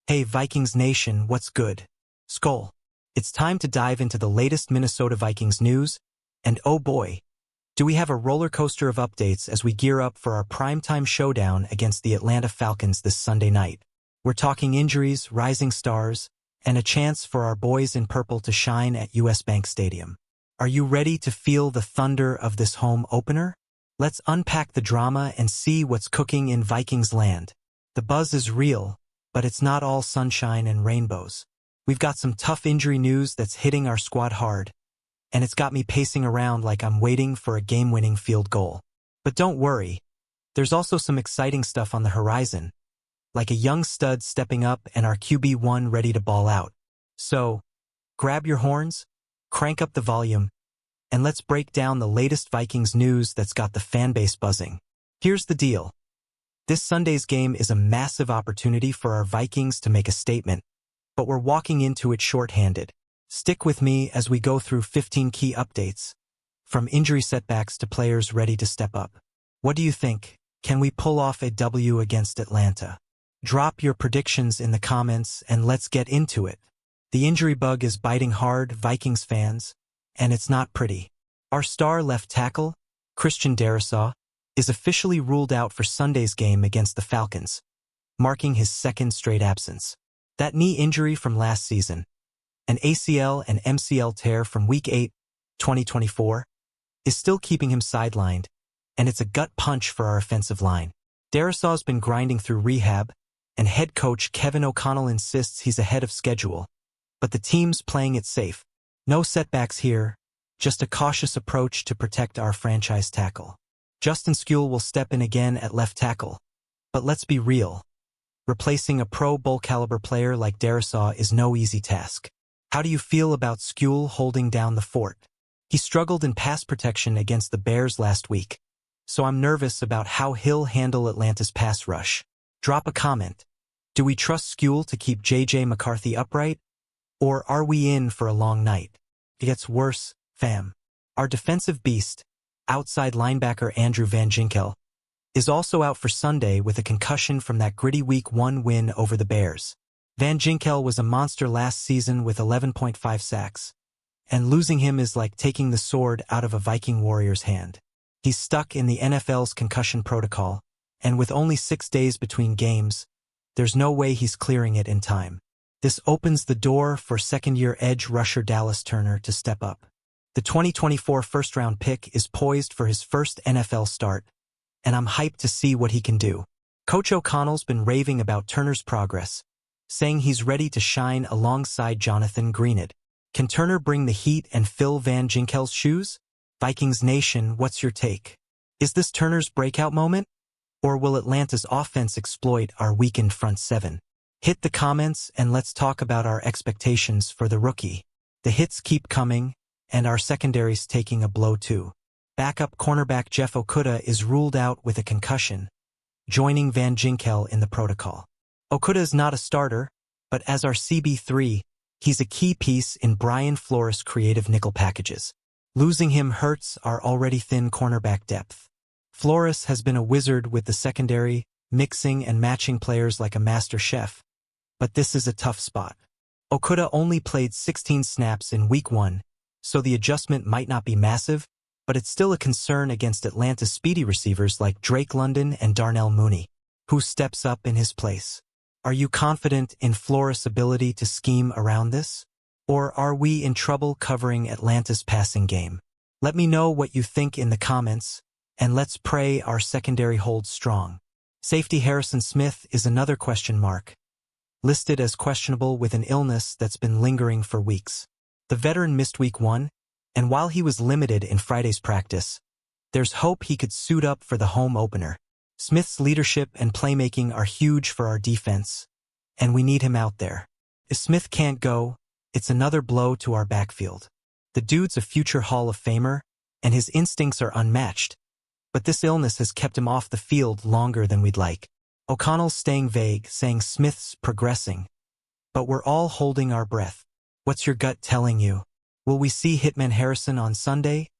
Hey Vikings Nation, what's good? SKOL. It's time to dive into the latest Minnesota Vikings news, and oh boy, do we have a roller coaster of updates as we gear up for our primetime showdown against the Atlanta Falcons this Sunday night. We're talking injuries, rising stars, and a chance for our boys in purple to shine at US Bank Stadium. Are you ready to feel the thunder of this home opener? Let's unpack the drama and see what's cooking in Vikings land. The buzz is real, but it's not all sunshine and rainbows. We've got some tough injury news that's hitting our squad hard, and it's got me pacing around like I'm waiting for a game-winning field goal. But don't worry, there's also some exciting stuff on the horizon, like a young stud stepping up and our QB1 ready to ball out. So, grab your horns, crank up the volume, and let's break down the latest Vikings news that's got the fanbase buzzing. Here's the deal. This Sunday's game is a massive opportunity for our Vikings to make a statement, but we're walking into it short-handed. Stick with me as we go through 15 key updates, from injury setbacks to players ready to step up. What do you think? Can we pull off a W against Atlanta? Drop your predictions in the comments and let's get into it. The injury bug is biting hard, Vikings fans, and it's not pretty. Our star left tackle, Christian Darrisaw, is officially ruled out for Sunday's game against the Falcons, marking his second straight absence. That knee injury from last season, an ACL and MCL tear from Week 8, 2024, is still keeping him sidelined, and it's a gut punch for our offensive line. Darrisaw's been grinding through rehab, and head coach Kevin O'Connell insists he's ahead of schedule, but the team's playing it safe. No setbacks here, just a cautious approach to protect our franchise tackle. Justin SKOL will step in again at left tackle, but let's be real. Replacing a Pro Bowl caliber player like Darrisaw is no easy task. How do you feel about SKOL holding down the fort? He struggled in pass protection against the Bears last week, so I'm nervous about how he'll handle Atlanta's pass rush. Drop a comment. Do we trust SKOL to keep J.J. McCarthy upright, or are we in for a long night? It gets worse, fam. Our defensive beast, outside linebacker Andrew Van Ginkel, is also out for Sunday with a concussion from that gritty Week 1 win over the Bears. Van Ginkel was a monster last season with 11.5 sacks, and losing him is like taking the sword out of a Viking warrior's hand. He's stuck in the NFL's concussion protocol, and with only 6 days between games, there's no way he's clearing it in time. This opens the door for second-year edge rusher Dallas Turner to step up. The 2024 first-round pick is poised for his first NFL start, and I'm hyped to see what he can do. Coach O'Connell's been raving about Turner's progress, saying he's ready to shine alongside Jonathan Greenwood. Can Turner bring the heat and fill Van Ginkel's shoes? Vikings Nation, what's your take? Is this Turner's breakout moment? Or will Atlanta's offense exploit our weakened front seven? Hit the comments and let's talk about our expectations for the rookie. The hits keep coming, and our secondary's taking a blow too. Backup cornerback Jeff Okudah is ruled out with a concussion, joining Van Ginkel in the protocol. Okudah is not a starter, but as our CB3, he's a key piece in Brian Flores' creative nickel packages. Losing him hurts our already thin cornerback depth. Flores has been a wizard with the secondary, mixing and matching players like a master chef, but this is a tough spot. Okudah only played 16 snaps in Week 1, so the adjustment might not be massive, but it's still a concern against Atlanta's speedy receivers like Drake London and Darnell Mooney. Who steps up in his place? Are you confident in Flores' ability to scheme around this? Or are we in trouble covering Atlanta's passing game? Let me know what you think in the comments, and let's pray our secondary holds strong. Safety Harrison Smith is another question mark, listed as questionable with an illness that's been lingering for weeks. The veteran missed Week 1, and while he was limited in Friday's practice, there's hope he could suit up for the home opener. Smith's leadership and playmaking are huge for our defense, and we need him out there. If Smith can't go, it's another blow to our backfield. The dude's a future Hall of Famer, and his instincts are unmatched, but this illness has kept him off the field longer than we'd like. O'Connell's staying vague, saying Smith's progressing, but we're all holding our breath. What's your gut telling you? Will we see Hitman Harrison on Sunday,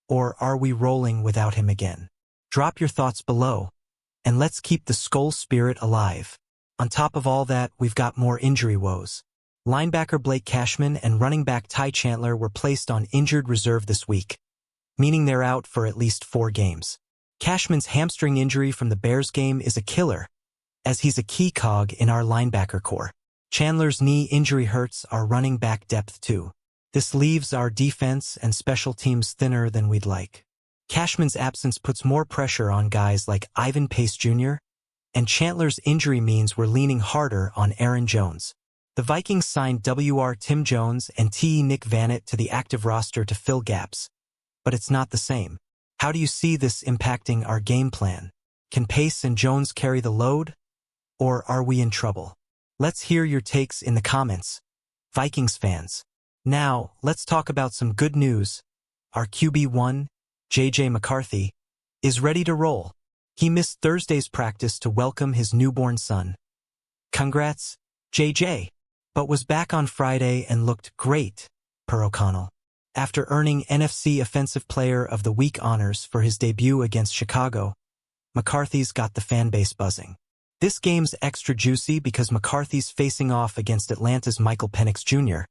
or are we rolling without him again? Drop your thoughts below, and let's keep the SKOL spirit alive. On top of all that, we've got more injury woes. Linebacker Blake Cashman and running back Ty Chandler were placed on injured reserve this week, meaning they're out for at least 4 games. Cashman's hamstring injury from the Bears game is a killer, as he's a key cog in our linebacker core. Chandler's knee injury hurts our running back depth too. This leaves our defense and special teams thinner than we'd like. Cashman's absence puts more pressure on guys like Ivan Pace Jr., and Chandler's injury means we're leaning harder on Aaron Jones. The Vikings signed W.R. Tim Jones and T. Nick Vannett to the active roster to fill gaps, but it's not the same. How do you see this impacting our game plan? Can Pace and Jones carry the load, or are we in trouble? Let's hear your takes in the comments, Vikings fans. Now, let's talk about some good news. Our QB1, J.J. McCarthy, is ready to roll. He missed Thursday's practice to welcome his newborn son. Congrats, J.J., but was back on Friday and looked great, per O'Connell. After earning NFC Offensive Player of the Week honors for his debut against Chicago, McCarthy's got the fan base buzzing. This game's extra juicy because McCarthy's facing off against Atlanta's Michael Penix Jr.,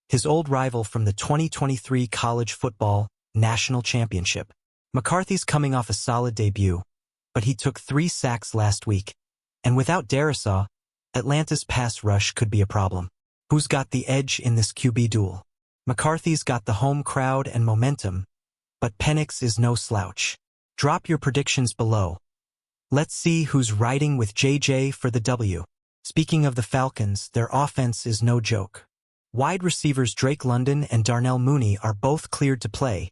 his old rival from the 2023 College Football National Championship. McCarthy's coming off a solid debut, but he took 3 sacks last week, and without Darisaw, Atlanta's pass rush could be a problem. Who's got the edge in this QB duel? McCarthy's got the home crowd and momentum, but Penix is no slouch. Drop your predictions below. Let's see who's riding with JJ for the W. Speaking of the Falcons, their offense is no joke. Wide receivers Drake London and Darnell Mooney are both cleared to play,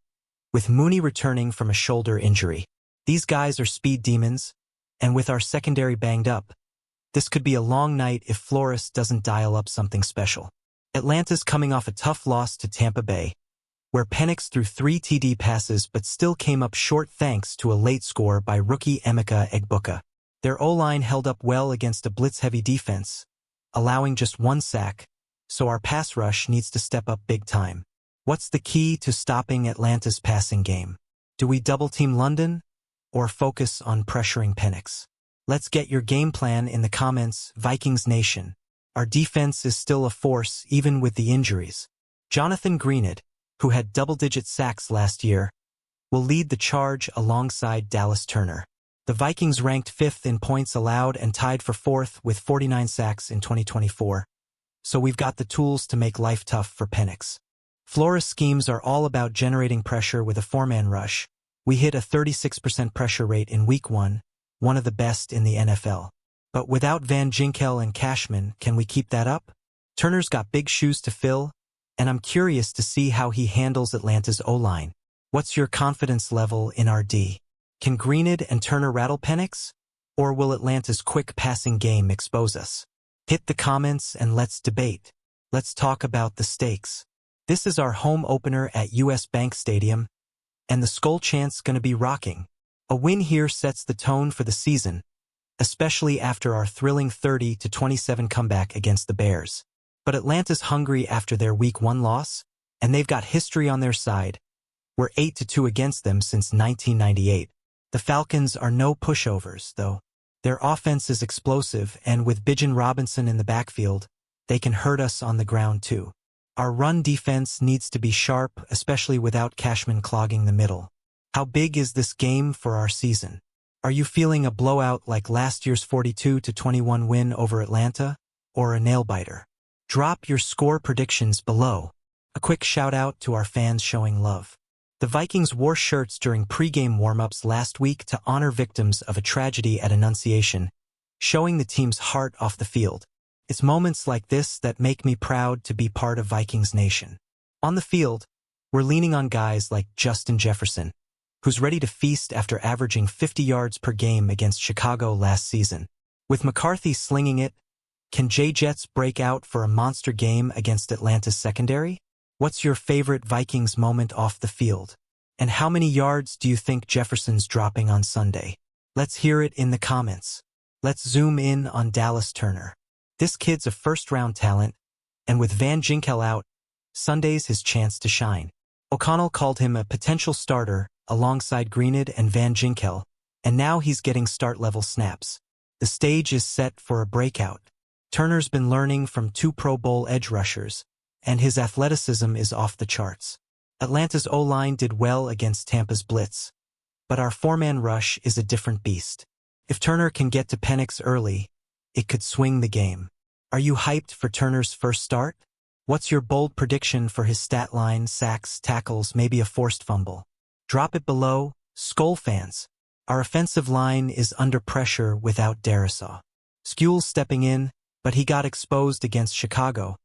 with Mooney returning from a shoulder injury. These guys are speed demons, and with our secondary banged up, this could be a long night if Flores doesn't dial up something special. Atlanta's coming off a tough loss to Tampa Bay, where Penix threw 3 TD passes but still came up short thanks to a late score by rookie Emeka Egbuka. Their O-line held up well against a blitz-heavy defense, allowing just 1 sack, so our pass rush needs to step up big time. What's the key to stopping Atlanta's passing game? Do we double-team London, or focus on pressuring Penix? Let's get your game plan in the comments, Vikings Nation. Our defense is still a force even with the injuries. Jonathan Greenid, who had double-digit sacks last year, will lead the charge alongside Dallas Turner. The Vikings ranked 5th in points allowed and tied for 4th with 49 sacks in 2024, so we've got the tools to make life tough for Penix. Flores schemes are all about generating pressure with a 4-man rush. We hit a 36% pressure rate in Week 1, one of the best in the NFL. But without Van Ginkel and Cashman, can we keep that up? Turner's got big shoes to fill, and I'm curious to see how he handles Atlanta's O-line. What's your confidence level in our D? Can Greenid and Turner rattle Penix? Or will Atlanta's quick passing game expose us? Hit the comments and let's debate. Let's talk about the stakes. This is our home opener at US Bank Stadium, and the SKOL chant's gonna be rocking. A win here sets the tone for the season, especially after our thrilling 30-27 comeback against the Bears. But Atlanta's hungry after their Week 1 loss, and they've got history on their side. We're 8-2 against them since 1998. The Falcons are no pushovers, though. Their offense is explosive, and with Bijan Robinson in the backfield, they can hurt us on the ground too. Our run defense needs to be sharp, especially without Cashman clogging the middle. How big is this game for our season? Are you feeling a blowout like last year's 42-21 win over Atlanta, or a nail-biter? Drop your score predictions below. A quick shout-out to our fans showing love. The Vikings wore shirts during pre-game warm-ups last week to honor victims of a tragedy at Annunciation, showing the team's heart off the field. It's moments like this that make me proud to be part of Vikings Nation. On the field, we're leaning on guys like Justin Jefferson, who's ready to feast after averaging 50 yards per game against Chicago last season. With McCarthy slinging it, can J-Jets break out for a monster game against Atlanta's secondary? What's your favorite Vikings moment off the field? And how many yards do you think Jefferson's dropping on Sunday? Let's hear it in the comments. Let's zoom in on Dallas Turner. This kid's a first-round talent, and with Van Ginkel out, Sunday's his chance to shine. O'Connell called him a potential starter alongside Greenid and Van Ginkel, and now he's getting start-level snaps. The stage is set for a breakout. Turner's been learning from 2 Pro Bowl edge rushers, and his athleticism is off the charts. Atlanta's O-line did well against Tampa's blitz, but our 4-man rush is a different beast. If Turner can get to Penix early, it could swing the game. Are you hyped for Turner's first start? What's your bold prediction for his stat line, sacks, tackles, maybe a forced fumble? Drop it below, SKOL fans. Our offensive line is under pressure without Darrisaw. SKOL's stepping in, but he got exposed against Chicago,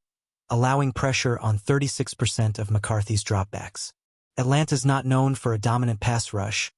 allowing pressure on 36% of McCarthy's dropbacks. Atlanta's not known for a dominant pass rush,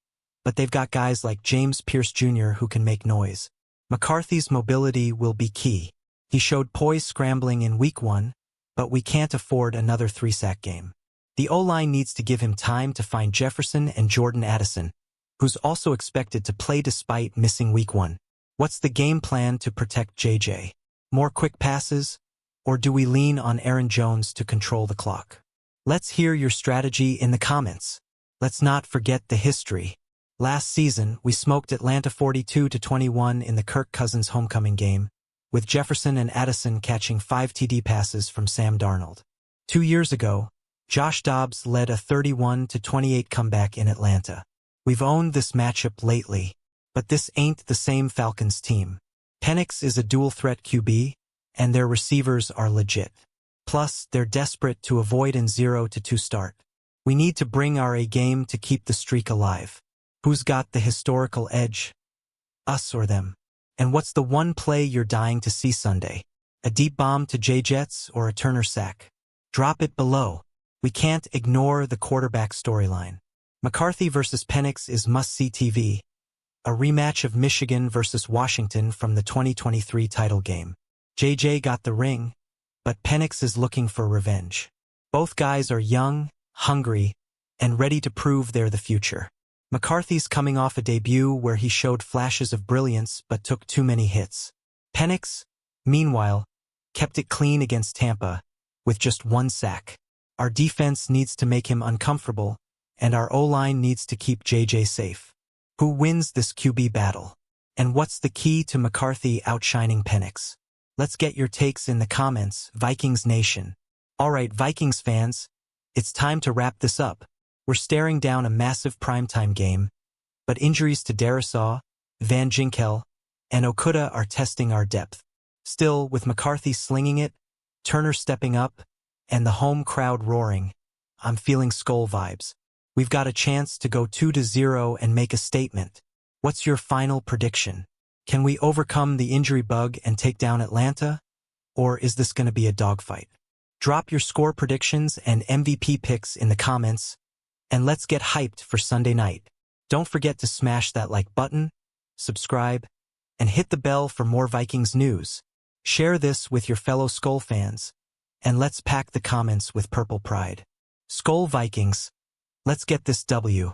but they've got guys like James Pierce Jr. who can make noise. McCarthy's mobility will be key. He showed poise scrambling in Week 1, but we can't afford another 3-sack game. The O-line needs to give him time to find Jefferson and Jordan Addison, who's also expected to play despite missing Week 1. What's the game plan to protect JJ? More quick passes? Or do we lean on Aaron Jones to control the clock? Let's hear your strategy in the comments. Let's not forget the history. Last season, we smoked Atlanta 42-21 in the Kirk Cousins homecoming game, with Jefferson and Addison catching 5 TD passes from Sam Darnold. 2 years ago, Josh Dobbs led a 31-28 comeback in Atlanta. We've owned this matchup lately, but this ain't the same Falcons team. Penix is a dual-threat QB, and their receivers are legit. Plus, they're desperate to avoid an 0-2 start. We need to bring our A-game to keep the streak alive. Who's got the historical edge? Us or them? And what's the one play you're dying to see Sunday? A deep bomb to J-Jets or a Turner sack? Drop it below. We can't ignore the quarterback storyline. McCarthy versus Penix is must-see TV, a rematch of Michigan versus Washington from the 2023 title game. JJ got the ring, but Penix is looking for revenge. Both guys are young, hungry, and ready to prove they're the future. McCarthy's coming off a debut where he showed flashes of brilliance but took too many hits. Penix, meanwhile, kept it clean against Tampa, with just 1 sack. Our defense needs to make him uncomfortable, and our O-line needs to keep JJ safe. Who wins this QB battle? And what's the key to McCarthy outshining Penix? Let's get your takes in the comments, Vikings Nation. Alright, Vikings fans, it's time to wrap this up. We're staring down a massive primetime game, but injuries to Darrisaw, Van Ginkel, and Okudah are testing our depth. Still, with McCarthy slinging it, Turner stepping up, and the home crowd roaring, I'm feeling SKOL vibes. We've got a chance to go 2-0 and make a statement. What's your final prediction? Can we overcome the injury bug and take down Atlanta? Or is this going to be a dogfight? Drop your score predictions and MVP picks in the comments, and let's get hyped for Sunday night. Don't forget to smash that like button, subscribe, and hit the bell for more Vikings news. Share this with your fellow SKOL fans, and let's pack the comments with purple pride. SKOL Vikings, let's get this W.